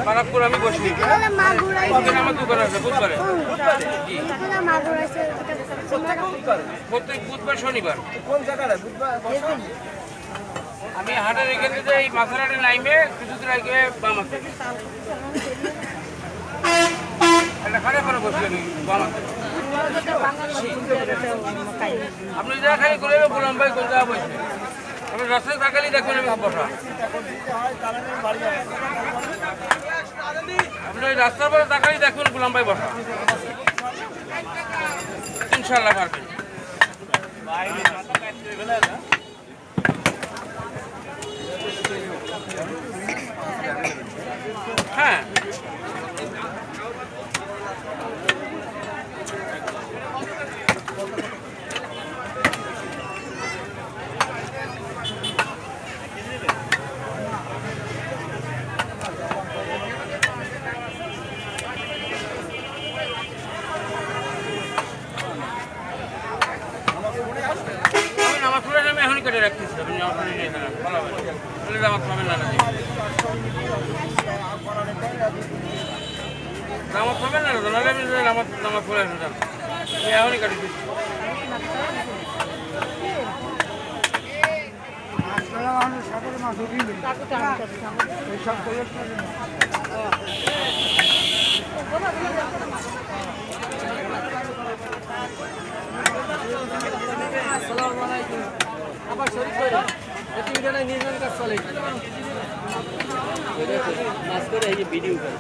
বারাকপুর আমি বসি আমার দোকান আছে বুধবারে প্রত্যেক বুধবার শনিবার আমি হাটের এখানে যে এই মাছের হাটে নাইমে কিছুদিন আগে বাম আছে একটা খারাপ করে বসি আমি বাম আছে আপনি যা খালি করে বললাম ভাই কোন জায়গা বসে আপনি রাস্তায় থাকালেই দেখবেন আমি বসা আপনি ওই রাস্তার পরে তাকালেই দেখবেন গোলাম ভাই বসা ইনশাল্লাহ পারবেন হ্যাঁ কেটে রাখতেছি আপনি ভালো হবে দামাত পাবেন না দামাত পাবেন না নাহলে আমি দামাত করে আসবেন এখনই কাটি দিচ্ছি আবার শরীর করে তিনজনে নির্মাণ কাজ চলে মাছ করে এই ভিডিও করে